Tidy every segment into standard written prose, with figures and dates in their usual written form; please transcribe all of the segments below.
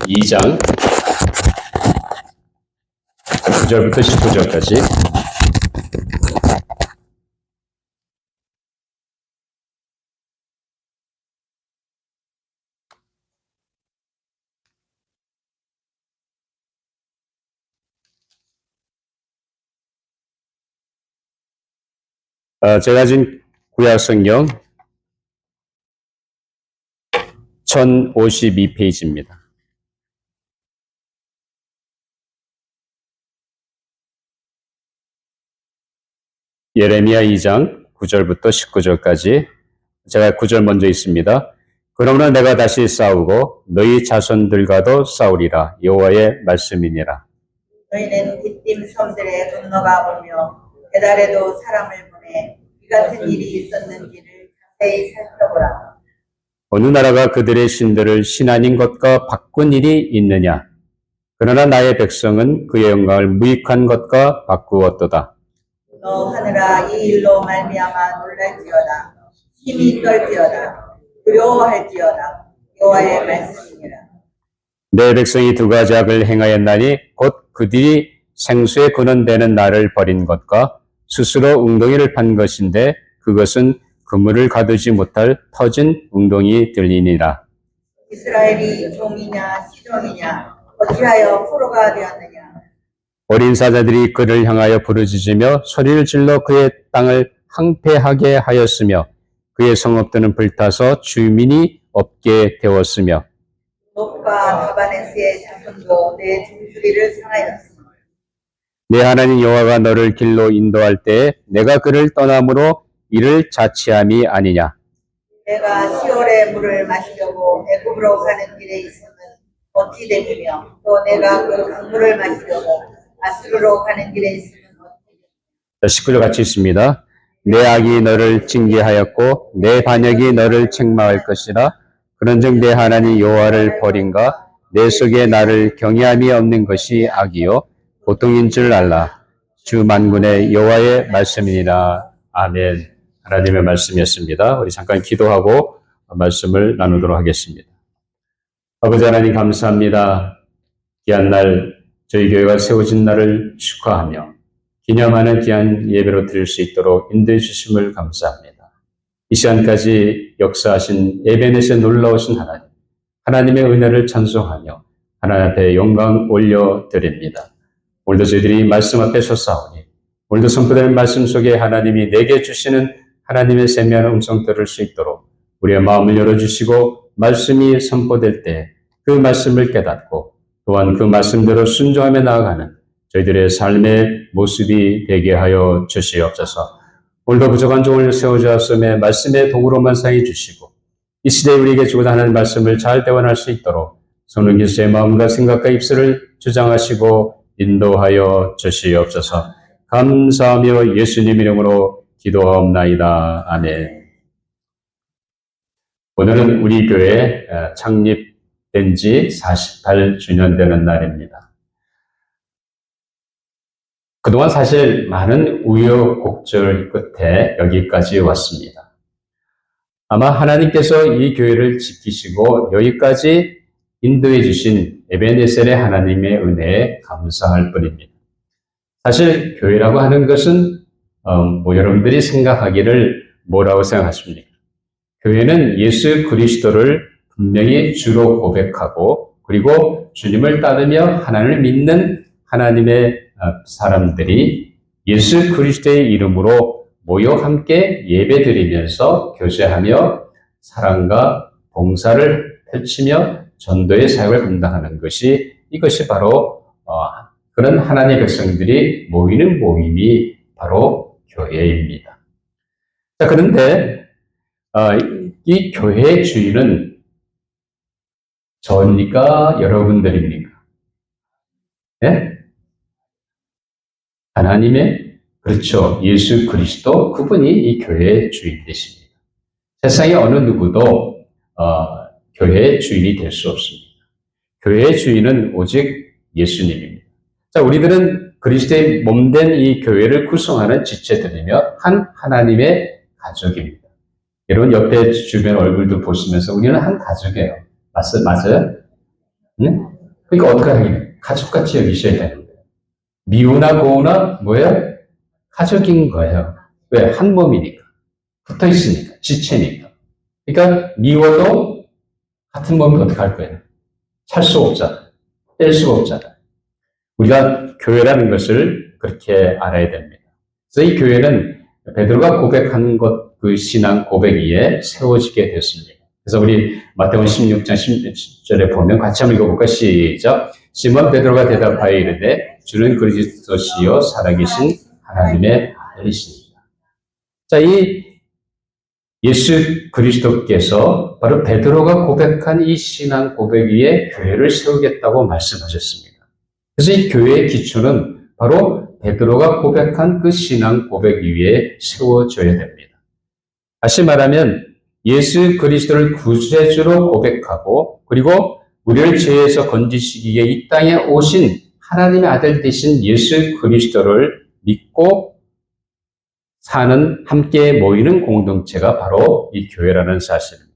2장 9절부터 19절까지. 제가 지금 구약성경 1052페이지입니다. 예레미야 2장 9절부터 19절까지. 제가 9절 먼저 있습니다. 그러므로 내가 다시 싸우고 너희 자손들과도 싸우리라. 여호와의 말씀이니라. 너희는 깃딤 섬들의 건너가 오며 배달에도 사람을 보내 이 같은 일이 있었는지를 자세히 살펴보라. 어느 나라가 그들의 신들을 신 아닌 것과 바꾼 일이 있느냐? 그러나 나의 백성은 그의 영광을 무익한 것과 바꾸었도다. 너 하늘아, 이 일로 말미암아 놀랄지어다. 힘이 떨지어다. 두려워할지어다. 여호와의 말씀이니라. 내 백성이 두 가지 악을 행하였나니 곧 그들이 생수에 근원되는 나를 버린 것과 스스로 웅덩이를 판 것인데 그것은 그물을 가두지 못할 터진 웅덩이들이니라. 이스라엘이 종이냐 시종이냐 어찌하여 포로가 되었느냐. 어린 사자들이 그를 향하여 부르짖으며 소리를 질러 그의 땅을 황폐하게 하였으며 그의 성읍들은 불타서 주민이 없게 되었으며 롯과 다바네스의 자손도 내 중수리를 상하였으며 내 하나님 여호와가 너를 길로 인도할 때에 내가 그를 떠남으로 이를 자치함이 아니냐. 내가 시올의 물을 마시려고 애굽으로 가는 길에 있으면 어찌 되며 또 내가 그 강물을 마시려고 아수르로 가는 길에 있으면 어찌 19절 같이 있습니다. 내 악이 너를 징계하였고 내 반역이 너를 책망할 것이라. 그런즉 내 하나님 여호와를 버린가 내 속에 나를 경외함이 없는 것이 악이요 보통인 줄 알라. 주 만군의 여호와의 말씀이니라. 아멘. 하나님의 말씀이었습니다. 우리 잠깐 기도하고 말씀을 나누도록 하겠습니다. 아버지 하나님 감사합니다. 귀한 날 저희 교회가 세워진 날을 축하하며 기념하는 귀한 예배로 드릴 수 있도록 인도해 주심을 감사합니다. 이 시간까지 역사하신 에베넷의 놀라우신 하나님, 하나님의 은혜를 찬송하며 하나님 앞에 영광 올려드립니다. 오늘도 저희들이 말씀 앞에 섰사오니 오늘도 선포되는 말씀 속에 하나님이 내게 주시는 하나님의 세미한 음성 들을 수 있도록 우리의 마음을 열어주시고 말씀이 선포될 때 그 말씀을 깨닫고 또한 그 말씀대로 순종하며 나아가는 저희들의 삶의 모습이 되게 하여 주시옵소서. 오늘도 부족한 종을 세워주었음에 말씀의 도구로만 사용해 주시고 이 시대에 우리에게 주고자 하는 말씀을 잘 대원할 수 있도록 성령께서 제 마음과 생각과 입술을 주장하시고 인도하여 주시옵소서. 감사하며 예수님 이름으로 기도하옵나이다. 아멘. 오늘은 우리 교회 창립된 지 48주년 되는 날입니다. 그동안 사실 많은 우여곡절 끝에 여기까지 왔습니다. 아마 하나님께서 이 교회를 지키시고 여기까지 인도해 주신 에베네셀의 하나님의 은혜에 감사할 뿐입니다. 사실 교회라고 하는 것은 여러분들이 생각하기를 뭐라고 생각하십니까? 교회는 예수 그리스도를 분명히 주로 고백하고 그리고 주님을 따르며 하나님을 믿는 하나님의 사람들이 예수 그리스도의 이름으로 모여 함께 예배드리면서 교제하며 사랑과 봉사를 펼치며 전도의 사역을 감당하는 것이 이것이 바로 그런 하나님의 백성들이 모이는 모임이 바로 교회입니다. 자, 그런데 이 교회의 주인은 저입니까? 여러분들입니까? 네? 하나님의, 그렇죠. 예수 그리스도 그분이 이 교회의 주인 되십니다. 세상의 어느 누구도 교회의 주인이 될 수 없습니다. 교회의 주인은 오직 예수님입니다. 자, 우리들은 그리스도의 몸된 이 교회를 구성하는 지체들이며 한 하나님의 가족입니다. 여러분 옆에 주변 얼굴도 보시면서 우리는 한 가족이에요. 맞아요? 네? 그러니까 어떻게 하겠냐? 가족같이 여기셔야 되는 거예요. 미우나 고우나 뭐예요? 가족인 거예요. 왜? 한 몸이니까. 붙어 있으니까. 지체니까. 그러니까 미워도 같은 몸이 어떻게 할 거예요? 살 수 없잖아. 뗄 수가 없잖아. 우리가 교회라는 것을 그렇게 알아야 됩니다. 그래서 이 교회는 베드로가 고백한 것, 그 신앙 고백 위에 세워지게 됐습니다. 그래서 우리 마태복음 16장 10절에 보면 같이 한번 읽어볼까? 시작. 시몬 베드로가 대답하여 이르되 주는 그리스도시요 살아계신 하나님의 아들이시니라. 자, 이 예수 그리스도께서 바로 베드로가 고백한 이 신앙 고백 위에 교회를 세우겠다고 말씀하셨습니다. 그래서 이 교회의 기초는 바로 베드로가 고백한 그 신앙 고백 위에 세워져야 됩니다. 다시 말하면 예수 그리스도를 구세주로 고백하고 그리고 우리를 죄에서 건지시기 위해 이 땅에 오신 하나님의 아들 되신 예수 그리스도를 믿고 사는 함께 모이는 공동체가 바로 이 교회라는 사실입니다.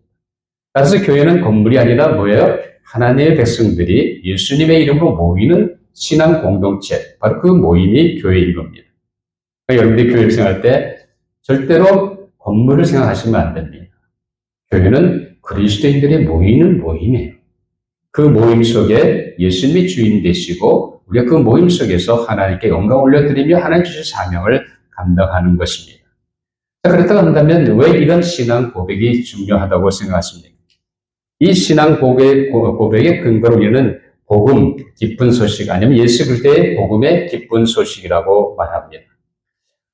따라서 교회는 건물이 아니라 뭐예요? 하나님의 백성들이 예수님의 이름으로 모이는 신앙 공동체, 바로 그 모임이 교회인 겁니다. 그러니까 여러분들이 교회를 생각할 때 절대로 건물을 생각하시면 안 됩니다. 교회는 그리스도인들이 모이는 모임이에요. 그 모임 속에 예수님이 주인 되시고 우리가 그 모임 속에서 하나님께 영광 올려드리며 하나님 주신 사명을 감당하는 것입니다. 자, 그렇다고 한다면 왜 이런 신앙 고백이 중요하다고 생각하십니까? 이 신앙 고백의 근거로 우리는 복음, 기쁜 소식 아니면 예수 그리스도의 복음의 기쁜 소식이라고 말합니다.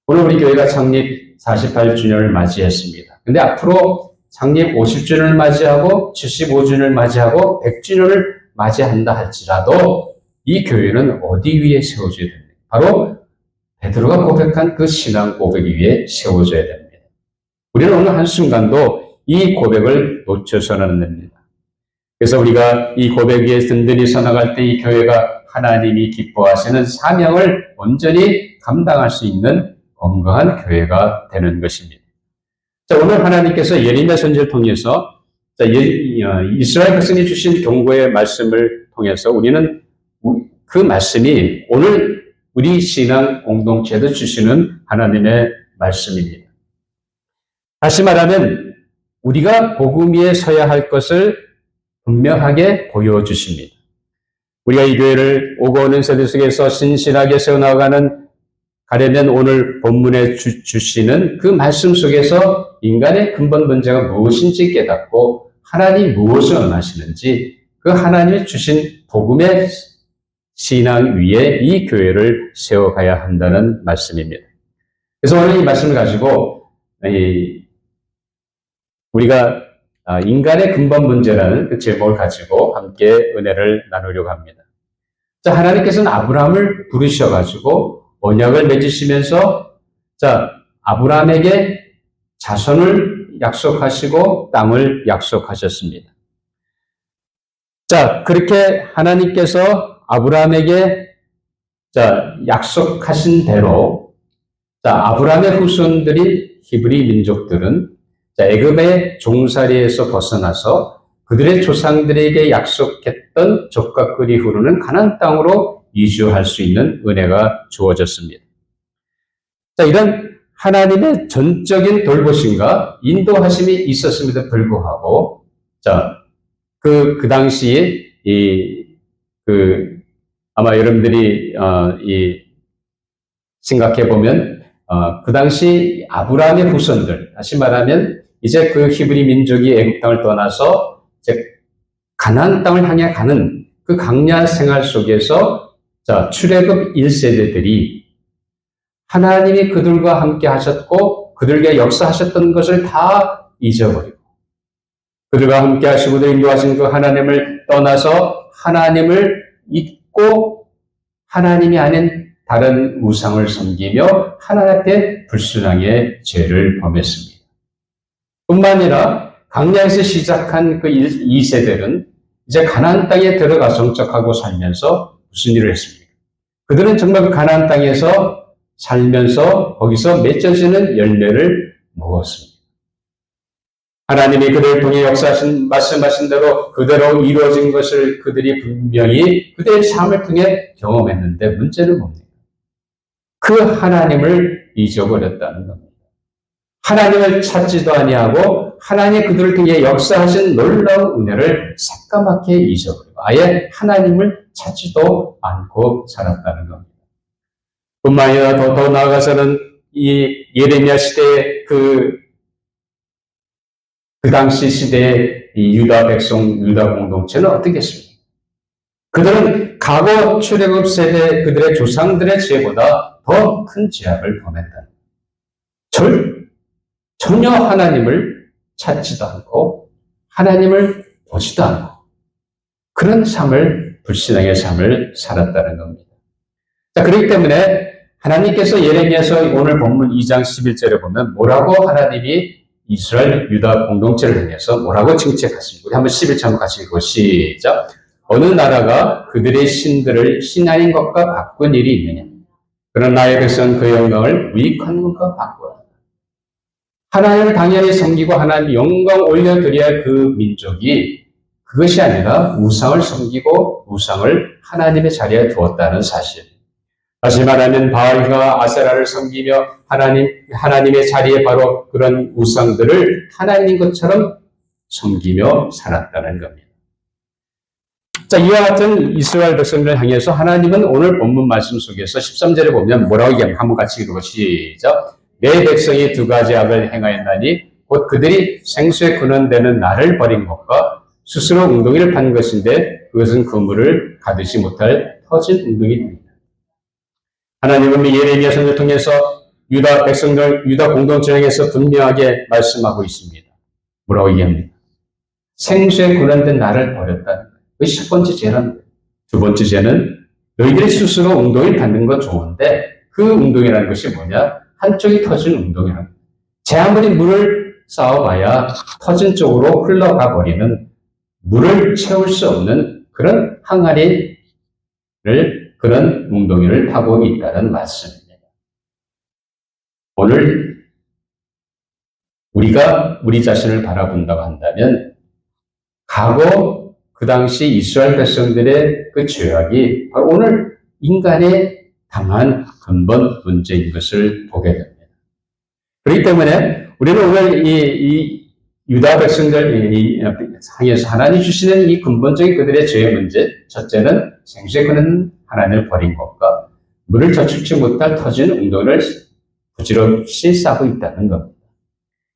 오늘 우리 교회가 창립 48주년을 맞이했습니다. 근데 앞으로 창립 50주년을 맞이하고 75주년을 맞이하고 100주년을 맞이한다 할지라도 이 교회는 어디 위에 세워져야 됩니까? 바로 베드로가 고백한 그 신앙 고백 위에 세워져야 됩니다. 우리는 어느 한순간도 이 고백을 놓쳐서는 안 됩니다. 그래서 우리가 이 고백 위에 든든히 서나갈 때 이 교회가 하나님이 기뻐하시는 사명을 온전히 감당할 수 있는 건강한 교회가 되는 것입니다. 자, 오늘 하나님께서 예레미야 선지를 통해서 이스라엘 백성이 주신 경고의 말씀을 통해서 우리는 그 말씀이 오늘 우리 신앙 공동체도 주시는 하나님의 말씀입니다. 다시 말하면 우리가 복음 위에 서야 할 것을 분명하게 보여주십니다. 우리가 이 교회를 오고 오는 세대 속에서 신실하게 세워나가는 가려면 오늘 본문에 주시는 그 말씀 속에서 인간의 근본 문제가 무엇인지 깨닫고 하나님이 무엇을 원하시는지 그 하나님이 주신 복음의 신앙 위에 이 교회를 세워가야 한다는 말씀입니다. 그래서 오늘 이 말씀을 가지고 우리가 인간의 근본 문제라는 그 제목을 가지고 함께 은혜를 나누려고 합니다. 자, 하나님께서는 아브라함을 부르셔가지고 언약을 맺으시면서 아브라함에게 자손을 약속하시고 땅을 약속하셨습니다. 자, 그렇게 하나님께서 아브라함에게 약속하신 대로 아브라함의 후손들이 히브리 민족들은 애굽의 종살이에서 벗어나서 그들의 조상들에게 약속했던 족과 꿀이 흐르는 가나안 땅으로 이주할 수 있는 은혜가 주어졌습니다. 자, 이런 하나님의 전적인 돌보심과 인도하심이 있었음에도 불구하고, 그 당시에 아마 여러분들이 생각해 보면 그 당시 아브라함의 후손들, 다시 말하면 이제 그 히브리 민족이 애굽 땅을 떠나서 이제 가나안 땅을 향해 가는 그 광야 생활 속에서 출애굽 1세대들이 하나님이 그들과 함께 하셨고 그들에게 역사하셨던 것을 다 잊어버리고 그들과 함께 하시고 그들 인도하신 그 하나님을 떠나서 하나님을 잊고 하나님이 아닌 다른 우상을 섬기며 하나님 앞에 불순항의 죄를 범했습니다. 뿐만 아니라 광야에서 시작한 그 2세들은 이제 가나안 땅에 들어가 정착하고 살면서 무슨 일을 했습니까? 그들은 정말 그 가나안 땅에서 살면서 거기서 맺혀지는 열매를 먹었습니다. 하나님이 그들을 통해 역사하신 말씀하신 대로 그대로 이루어진 것을 그들이 분명히 그들의 삶을 통해 경험했는데 문제는 뭡니까? 그 하나님을 잊어버렸다는 겁니다. 하나님을 찾지도 아니하고 하나님이 그들을 통해 역사하신 놀라운 은혜를 새까맣게 잊어버리고 아예 하나님을 찾지도 않고 살았다는 겁니다. 뿐만 아니라 더 나아가서는 이 예레미야 시대의 그 당시 시대의 이 유다 백성, 유다 공동체는 어떻겠습니까? 그들은 과거 출애굽 세대 그들의 조상들의 죄보다 더 큰 죄악을 범했다. 전혀 하나님을 찾지도 않고 하나님을 보지도 않고 그런 삶을, 불신앙의 삶을 살았다는 겁니다. 자, 그렇기 때문에 하나님께서 예레미야서 오늘 본문 2장 11절에 보면 뭐라고 하나님이 이스라엘 유다 공동체를 향해서 뭐라고 칭책하십니까? 우리 한번 11절 한번 같이 읽고 시작. 어느 나라가 그들의 신들을 신하인 것과 바꾼 일이 있느냐? 그런 나의 백성은 그 영광을 무익한 것과 바꾸었다. 하나님을 당연히 섬기고 하나님 영광 올려드려야 할 그 민족이 그것이 아니라 우상을 섬기고 우상을 하나님의 자리에 두었다는 사실. 다시 말하면 바알과 아세라를 섬기며 하나님의 자리에 바로 그런 우상들을 하나님인 것처럼 섬기며 살았다는 겁니다. 자, 이와 같은 이스라엘 백성들을 향해서 하나님은 오늘 본문 말씀 속에서 13절에 보면 뭐라고 얘기하면 한번 같이 읽고 시작. 내 백성이 두 가지 악을 행하였나니 곧 그들이 생수에 근원되는 나를 버린 것과 스스로 웅덩이를 판 것인데 그것은 그물을 가두지 못할 터진 웅덩이입니다. 하나님은 예레미야 선지를 통해서 유다 백성들, 유다 공동체에서 분명하게 말씀하고 있습니다. 뭐라고 얘기합니까? 생수에 근원된 나를 버렸다는 거예요. 그것이 첫 번째 죄랍니다. 두 번째 죄는 너희들이 스스로 웅덩이를 닫는 건 좋은데 그 웅덩이라는 것이 뭐냐? 한쪽이 터진 웅덩이랍니다. 제 아무리 물을 쌓아봐야 터진 쪽으로 흘러가 버리는 물을 채울 수 없는 그런 항아리를 그런 웅덩이를 파고 있다는 말씀입니다. 오늘 우리가 우리 자신을 바라본다고 한다면 과거 그 당시 이스라엘 백성들의 그 죄악이 바로 오늘 인간의 당한 근본 문제인 것을 보게 됩니다. 그렇기 때문에 우리는 오늘 이 유다 백성들 향해서 하나님 주시는 이 근본적인 그들의 죄의 문제, 첫째는 생수에 그는 하나님을 버린 것과 물을 저축지 못할 터진 웅덩이를 부질없이 싸고 있다는 겁니다.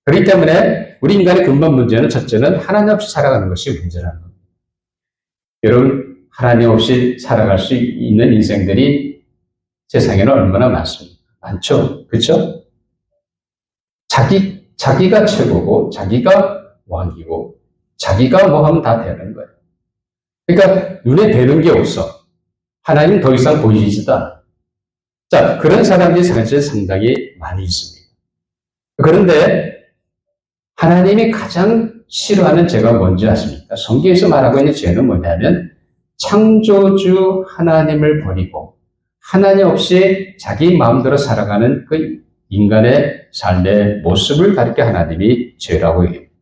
그렇기 때문에 우리 인간의 근본 문제는 첫째는 하나님 없이 살아가는 것이 문제라는 겁니다. 여러분, 하나님 없이 살아갈 수 있는 인생들이 세상에는 얼마나 많습니까? 많죠? 그렇죠? 자기가 최고고 자기가 왕이고 자기가 뭐 하면 다 되는 거예요. 그러니까 눈에 뵈는 게 없어. 하나님 더 이상 보이지도 않아. 자, 그런 사람들이 사실 상당히 많이 있습니다. 그런데 하나님이 가장 싫어하는 죄가 뭔지 아십니까? 성경에서 말하고 있는 죄는 뭐냐면 창조주 하나님을 버리고 하나님 없이 자기 마음대로 살아가는 그 인간의 삶의 모습을 가리켜 하나님이 죄라고 얘기합니다.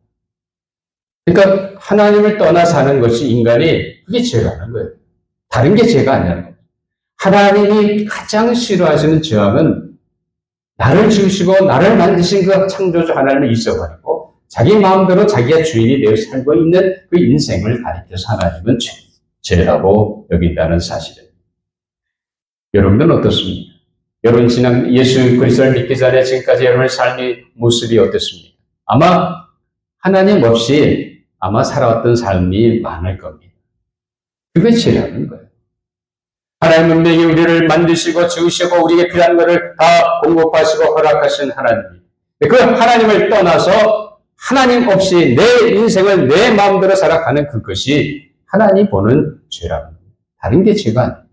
그러니까 하나님을 떠나 사는 것이 인간이 그게 죄라는 거예요. 다른 게 죄가 아니라는 거예요. 하나님이 가장 싫어하시는 죄악은 나를 지으시고 나를 만드신 그 창조주 하나님을 잊어버리고 자기 마음대로 자기가 주인이 되어 살고 있는 그 인생을 가리켜서 하나님은 죄라고 여긴다는 사실입니다. 여러분들은 어떻습니까? 여러분 지난 예수 그리스도를 믿기 전에 지금까지 여러분의 삶의 모습이 어떻습니까? 아마 하나님 없이 아마 살아왔던 삶이 많을 겁니다. 그게 죄라는 거예요. 하나님 분명히 우리를 만드시고 지으시고 우리에게 필요한 것을 다 공급하시고 허락하신 하나님. 그 하나님을 떠나서 하나님 없이 내 인생을 내 마음대로 살아가는 그것이 하나님 보는 죄라는 거예요. 다른 게 죄가 아니에요.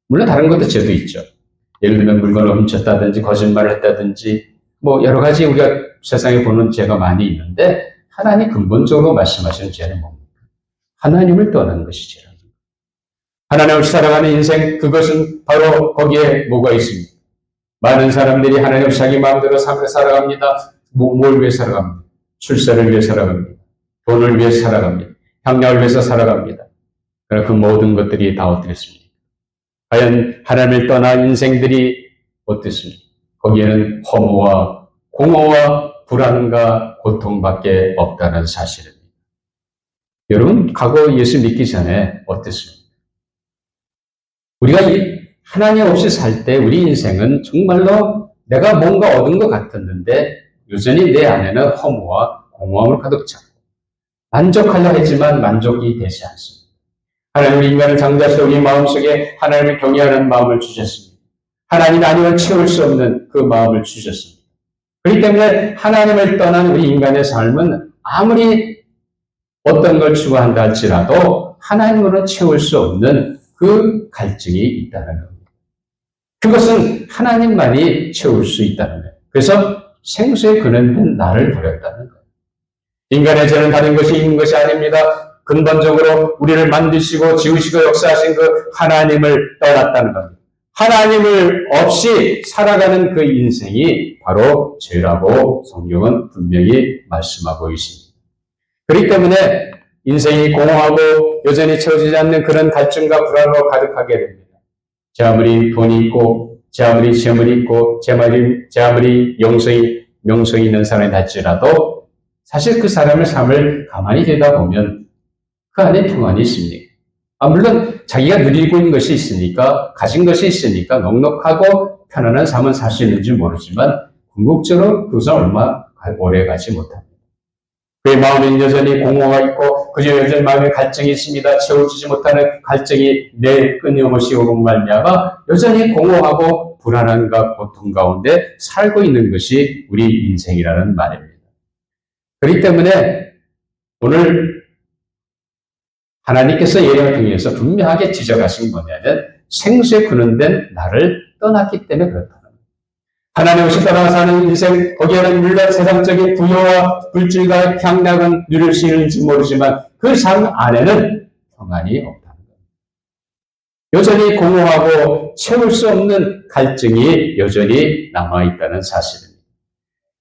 물론 다른 것도 죄도 있죠. 예를 들면 물건을 훔쳤다든지 거짓말을 했다든지 뭐 여러 가지 우리가 세상에 보는 죄가 많이 있는데 하나님 근본적으로 말씀하시는 죄는 뭡니까? 하나님을 떠나는 것이 죄라는 거예요. 하나님 없이 살아가는 인생 그것은 바로 거기에 뭐가 있습니까? 많은 사람들이 하나님 없이 자기 마음대로 삶을 살아갑니다. 뭘 위해 살아갑니까? 출세를 위해 살아갑니다. 돈을 위해 살아갑니다. 향락을 위해서 살아갑니다. 그러나 그 모든 것들이 다 어떻겠습니까? 과연 하나님을 떠난 인생들이 어떻습니까? 거기에는 허무와 공허와 불안과 고통밖에 없다는 사실입니다. 여러분, 과거 예수 믿기 전에 어땠습니까? 우리가 하나님 없이 살 때 우리 인생은 정말로 내가 뭔가 얻은 것 같았는데 여전히 내 안에는 허무와 공허함을 가득 찼고 만족하려 했지만 만족이 되지 않습니다. 하나님 우리 인간을 창조하셔서 우리 마음속에 하나님을 경외하는 마음을 주셨습니다. 하나님 아니면 채울 수 없는 그 마음을 주셨습니다. 그렇기 때문에 하나님을 떠난 우리 인간의 삶은 아무리 어떤 걸 추구한다 할지라도 하나님으로는 채울 수 없는 그 갈증이 있다는 겁니다. 그것은 하나님만이 채울 수 있다는 거예요. 그래서 생수의 근원된 나를 버렸다는 거예요. 인간의 죄는 다른 것이 있는 것이 아닙니다. 근본적으로 우리를 만드시고 지으시고 역사하신 그 하나님을 떠났다는 겁니다. 하나님을 없이 살아가는 그 인생이 바로 죄라고 성경은 분명히 말씀하고 있습니다. 그렇기 때문에 인생이 공허하고 여전히 채워지지 않는 그런 갈증과 불안으로 가득하게 됩니다. 제 아무리 돈이 있고, 제 아무리 재물이 있고, 제 아무리 명성이 있는 사람이 될지라도 사실 그 사람의 삶을 가만히 들여다 보면 그 안에 평안이 있습니다. 물론 자기가 누리고 있는 것이 있으니까, 가진 것이 있으니까 넉넉하고 편안한 삶은 살 수 있는지 모르지만 궁극적으로 그것은 얼마 오래 가지 못합니다. 그의 마음에는 여전히 공허가 있고 그저 여전히 마음에 갈증이 있습니다. 채워지지 못하는 갈증이 내 끊임없이 오고 말미암아 여전히 공허하고 불안함과 고통 가운데 살고 있는 것이 우리 인생이라는 말입니다. 그렇기 때문에 오늘 하나님께서 예언을 통해서 분명하게 지적하신 뭐냐면 생수에 근원된 나를 떠났기 때문에 그렇다는 거예요. 하나님 없이 떠나 사는 인생, 거기에는 물론 세상적인 부여와 물질과 향락은 누릴 수 있는지 모르지만 그 삶 안에는 평안이 없다는 거예요. 여전히 공허하고 채울 수 없는 갈증이 여전히 남아있다는 사실입니다.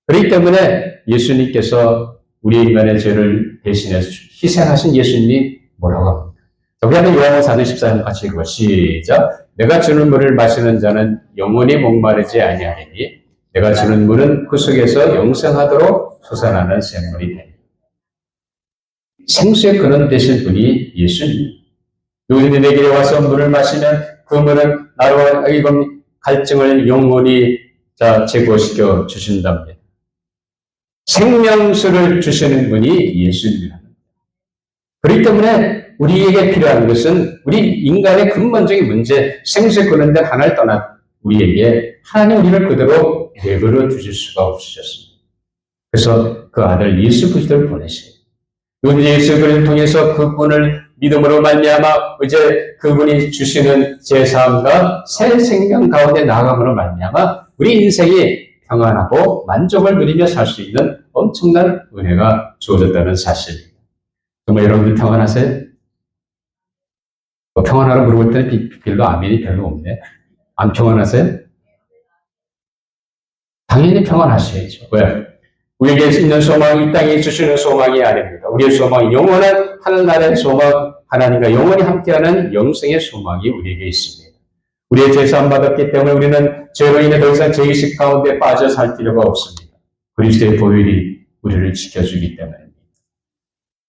그렇기 때문에 예수님께서 우리 인간의 죄를 대신해서 희생하신 예수님이 뭐라고 합니까? 우리 한번 요한복음 4장 14절 같이 읽어 시작. 내가 주는 물을 마시는 자는 영원히 목마르지 아니하리니 내가 주는 물은 그 속에서 영생하도록 솟아나는 샘물이 됩니다. 생수의 근원 되신 분이 예수님. 누구든지 내 길에 와서 물을 마시면 그 물은 나로 하여금 갈증을 영원히 제거시켜 주신답니다. 생명수를 주시는 분이 예수님이랍니다. 그렇기 때문에 우리에게 필요한 것은 우리 인간의 근본적인 문제, 생수에 근원된 하나를 떠난 우리에게 하나님 우리를 그대로 내버려 주실 수가 없으셨습니다. 그래서 그 아들 예수 그리스도를 보내시고 누군지 예수 그리스도를 통해서 그분을 믿음으로 말미암아 이제 그분이 주시는 제사함과 새 생명 가운데 나아감으로 말미암아 우리 인생이 평안하고 만족을 누리며 살 수 있는 엄청난 은혜가 주어졌다는 사실입니다. 정말 여러분들 평안하세요? 평안하라고 물어볼 때는 별로 아멘이 별로 없네. 안 평안하세요? 당연히 평안하셔야죠. 왜? 우리에게 있는 소망이 이 땅에 주시는 소망이 아닙니다. 우리의 소망이 영원한 하늘나라의 소망, 하나님과 영원히 함께하는 영생의 소망이 우리에게 있습니다. 우리의 죄 사함 받았기 때문에 우리는 죄로 인해 더 이상 죄의식 가운데 빠져 살 필요가 없습니다. 그리스도의 보혈이 우리를 지켜주기 때문입니다.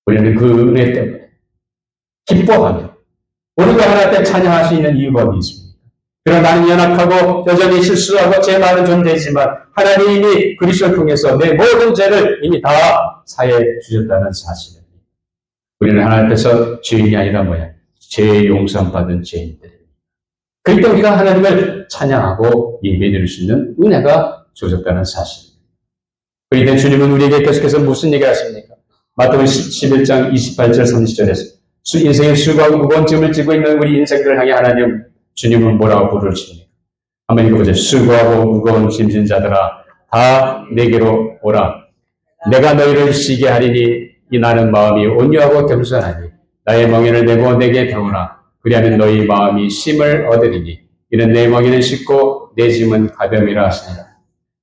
우리는 그 은혜 때문에 기뻐하며 우리가 하나님 앞에 찬양할 수 있는 이유가 어디 있습니까? 그러나 나는 연약하고 여전히 실수하고 죄 많은 존재이지만 하나님이 그리스도를 통해서 내 모든 죄를 이미 다 사해 주셨다는 사실입니다. 우리는 하나님 앞에서 죄인이 아니라 뭐야? 죄 용서 받은 죄인들입니다. 그렇기 때문에 우리가 하나님을 찬양하고 예배드릴 수 있는 은혜가 주어졌다는 사실입니다. 그렇기 때문에 주님은 우리에게 계속해서 무슨 얘기를 하십니까? 마태복음 11장 28절 30절에서 인생의 수고하고 무거운 짐을 지고 있는 우리 인생들을 향해 하나님 주님은 뭐라고 부르십니까? 한번 읽어보세요. 수고하고 무거운 짐진 자들아 다 내게로 오라. 내가 너희를 쉬게 하리니 이 나는 마음이 온유하고 겸손하니 나의 멍에를 내고 내게 배우라. 그리하면 너희 마음이 쉼을 얻으리니 이는 내 멍에는 쉽고 내 짐은 가벼움이라 하시니라.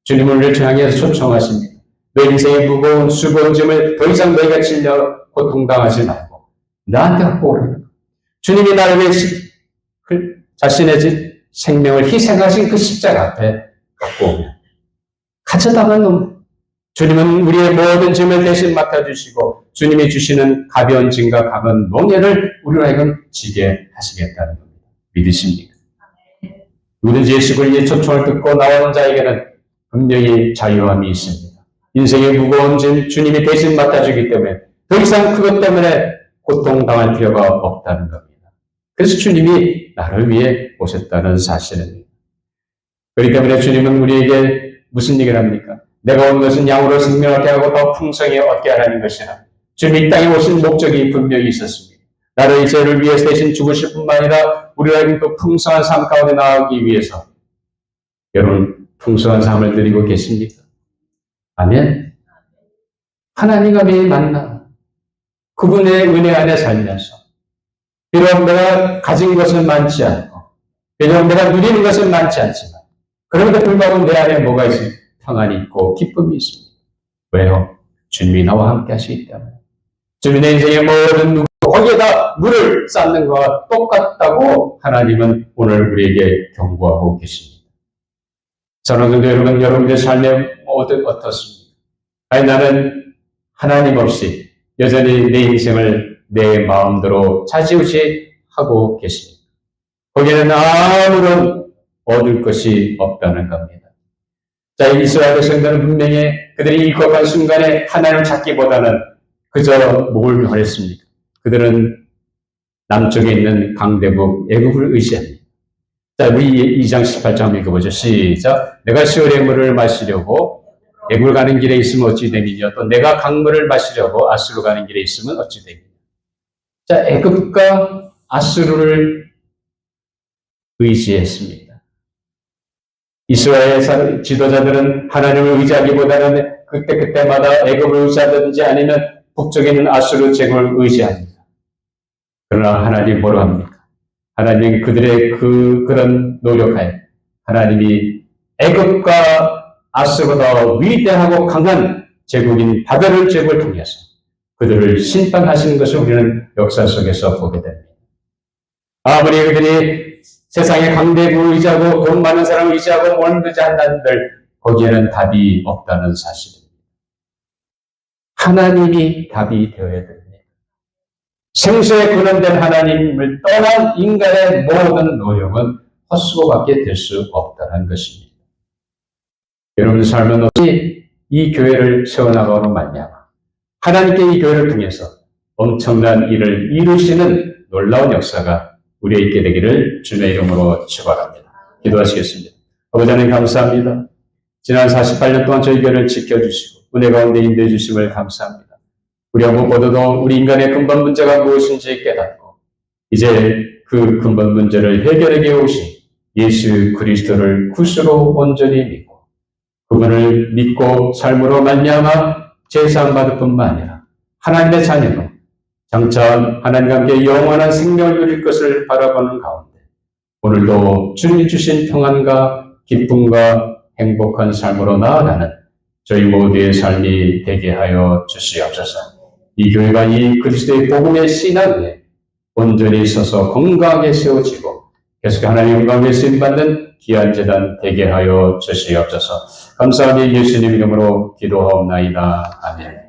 주님은 우리를 향해서 초청하십니다. 너 인생의 무거운 수고한 짐을 더 이상 너희가 질려 고통당하지 말고 나한테 갖고 오라. 주님이 나를 위해 자신의 생명을 희생하신 그 십자가 앞에 갖고 오면 갇혀당한 놈, 주님은 우리의 모든 짐을 대신 맡아주시고 주님이 주시는 가벼운 짐과 가벼운 멍에를 우리로 하여금 지게 하시겠다는 겁니다. 믿으십니까? 누구든지 예수 그리스도의 초청을 듣고 나오는 자에게는 분명히 자유함이 있습니다. 인생의 무거운 짐 주님이 대신 맡아주기 때문에 더 이상 그것 때문에 고통당할 필요가 없다는 겁니다. 그래서 주님이 나를 위해 오셨다는 사실입니다. 그렇기 때문에 주님은 우리에게 무슨 얘기를 합니까? 내가 온 것은 양으로 생명하게 하고 더 풍성히 얻게 하라는 것이라. 주님이 이 땅에 오신 목적이 분명히 있었습니다. 나를 이 죄를 위해서 대신 죽으실 뿐만 아니라 우리가 또 풍성한 삶 가운데 나아가기 위해서 여러분 풍성한 삶을 드리고 계십니까? 아멘. 하나님과 매일 만나 그분의 은혜 안에 살면서 비록 내가 가진 것은 많지 않고 비록 내가 누리는 것은 많지 않지만 그럼에도 불구하고 내 안에 뭐가 있습니까? 평안이 있고 기쁨이 있습니다. 왜요? 주님이 나와 함께 하시기 때문에. 주님이 내 인생의 모든 거기에다 물을 쌓는 것과 똑같다고 하나님은 오늘 우리에게 경고하고 계십니다. 사랑하는 여러분, 여러분의 삶에 어떻습니까? 아니 나는 하나님 없이 여전히 내 인생을 내 마음대로 차지우지하고 계십니다. 거기에는 아무런 얻을 것이 없다는 겁니다. 자, 이스라엘 백성들은 분명히 그들이 일곱한 순간에 하나님을 찾기보다는 그저 뭘 원했습니까? 그들은 남쪽에 있는 강대국 애굽을 의지합니다. 자, 우리 2장 18절 한번 읽어보죠. 시작. 내가 시올의 물을 마시려고 애굽을 가는 길에 있으면 어찌 됨이냐. 또 내가 강물을 마시려고 아수르 가는 길에 있으면 어찌 됨이냐. 자, 애굽과 아수르를 의지했습니다. 이스라엘 지도자들은 하나님을 의지하기보다는 그때마다 애굽을 의지하든지 아니면 북쪽에 있는 아수르 제국을 의지합니다. 그러나 하나님 뭐로 합니까? 하나님 그들의 그런 노력하에 하나님이 애굽과 아수르보다 위대하고 강한 제국인 바벨론 제국을 통해서 그들을 심판하시는 것을 우리는 역사 속에서 보게 됩니다. 아무리 그들이 세상의 강대국을 의지하고 돈 많은 사람을 의지하고 뭘 의지한다는들 거기에는 답이 없다는 사실입니다. 하나님이 답이 되어야 됩니다. 생수에 근원된 하나님을 떠난 인간의 모든 노력은 헛수고밖에 될 수 없다는 것입니다. 여러분의 삶은 어찌 이 교회를 세워나가로 말미암아 하나님께 이 교회를 통해서 엄청난 일을 이루시는 놀라운 역사가 우리에 있게 되기를 주님의 이름으로 축원합니다. 기도하시겠습니다. 아버지 하나님 감사합니다. 지난 48년 동안 저희 교회를 지켜주시고 은혜 가운데 인도해 주심을 감사합니다. 우리가 무엇보다도 우리 인간의 근본 문제가 무엇인지 깨닫고 이제 그 근본 문제를 해결하게 오신 예수 그리스도를 구주로 온전히 믿고 그분을 믿고 삶으로 말미암아 제사함 받을 뿐만 아니라 하나님의 자녀로 장차 하나님과 함께 영원한 생명을 누릴 것을 바라보는 가운데 오늘도 주님이 주신 평안과 기쁨과 행복한 삶으로 나아가는 저희 모두의 삶이 되게 하여 주시옵소서. 이 교회가 이 그리스도의 복음의 신앙에 온전히 서서 건강하게 세워지고 계속 하나님 영광에 쓰임받는 귀한 제단 되게 하여 주시옵소서. 감사하며 예수님 이름으로 기도하옵나이다. 아멘.